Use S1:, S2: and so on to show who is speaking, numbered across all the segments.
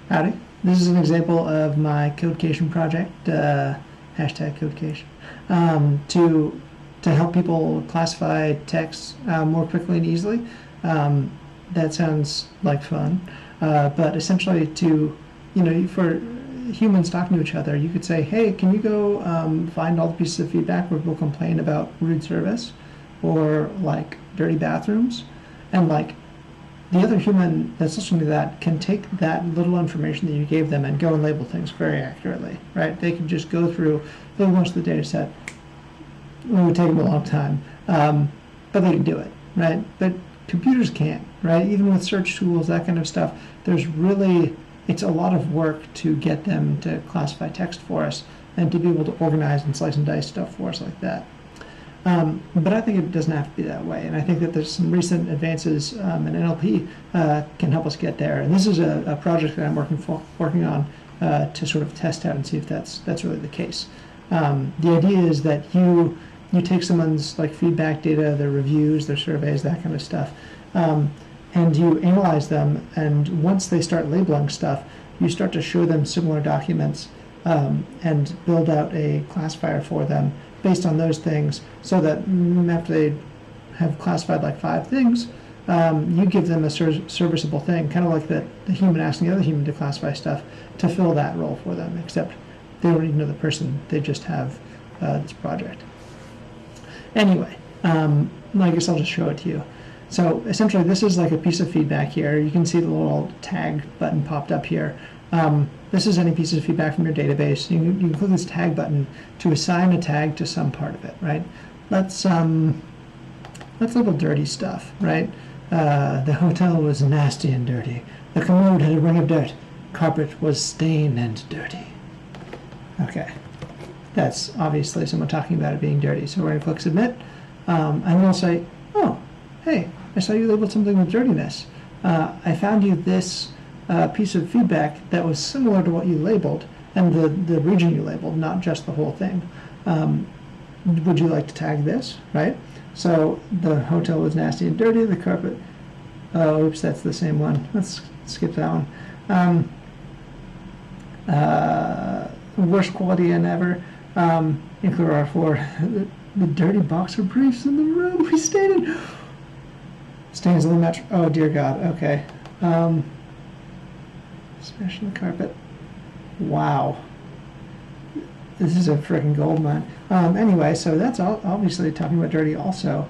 S1: Howdy. This is an example of my codecation project, hashtag codecation, to help people classify text more quickly and easily. That sounds like fun, but essentially for humans talking to each other, you could say, hey, can you go find all the pieces of feedback where people complain about rude service or like dirty bathrooms, and like the other human that's listening to that can take that little information that you gave them and go and label things very accurately, right? They can just go through most of the data set. It would take them a long time, but they can do it, right? But computers can't, right? Even with search tools, that kind of stuff, it's a lot of work to get them to classify text for us and to be able to organize and slice and dice stuff for us like that. But I think it doesn't have to be that way, and I think that there's some recent advances in NLP can help us get there. And this is a project that I'm working on to sort of test out and see if that's really the case. The idea is that you take someone's like feedback data, their reviews, their surveys, that kind of stuff, and you analyze them. And once they start labeling stuff, you start to show them similar documents and build out a classifier for them based on those things, so that after they have classified like 5 things, you give them a serviceable thing, kind of like the human asking the other human to classify stuff, to fill that role for them, except they don't even know the person, they just have this project. Anyway, I guess I'll just show it to you. So essentially this is like a piece of feedback here. You can see the little tag button popped up here. This is any piece of feedback from your database. You can click this tag button to assign a tag to some part of it, right? Let's label dirty stuff, right? The hotel was nasty and dirty. The commode had a ring of dirt. Carpet was stained and dirty. Okay, that's obviously someone talking about it being dirty. So we're going to click submit, and we'll say, oh, hey, I saw you labeled something with dirtiness. I found you this piece of feedback that was similar to what you labeled, and the region you labeled, not just the whole thing. Would you like to tag this, right? So the hotel was nasty and dirty, the carpet, oops, that's the same one. Let's skip that one. Worst quality than ever, include R4, the dirty boxer briefs in the room we stayed in. Stains on the metro, oh dear God, okay. Smash on the carpet. Wow. This is a freaking gold mine. Anyway, so that's obviously talking about dirty also.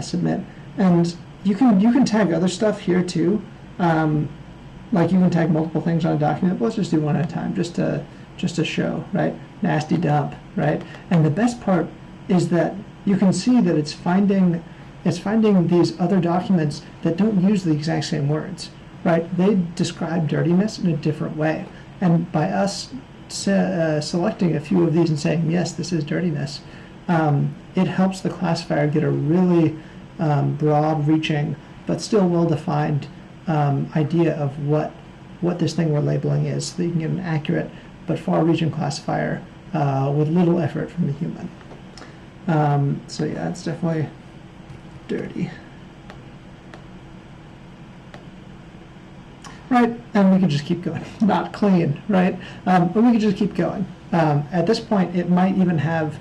S1: Submit. And you can tag other stuff here too. Like you can tag multiple things on a document, but let's just do one at a time just to show, right? Nasty dump, right? And the best part is that you can see that it's finding these other documents that don't use the exact same words. Right? They describe dirtiness in a different way. And by us selecting a few of these and saying, yes, this is dirtiness, it helps the classifier get a really broad-reaching, but still well-defined idea of what this thing we're labeling is, so that you can get an accurate but far-reaching classifier with little effort from the human. So yeah, it's definitely dirty. Right, and we could just keep going. Not clean, right? But we could just keep going. At this point, it might even have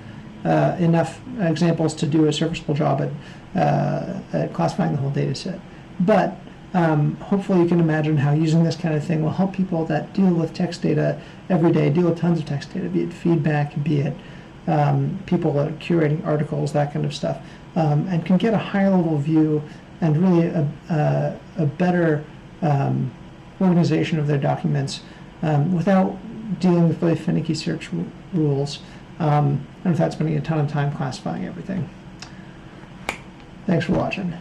S1: enough examples to do a serviceable job at classifying the whole data set. But hopefully you can imagine how using this kind of thing will help people that deal with text data every day, deal with tons of text data, be it feedback, be it people that are curating articles, that kind of stuff, and can get a higher level view and really a better organization of their documents without dealing with really finicky search rules and without spending a ton of time classifying everything. Thanks for watching.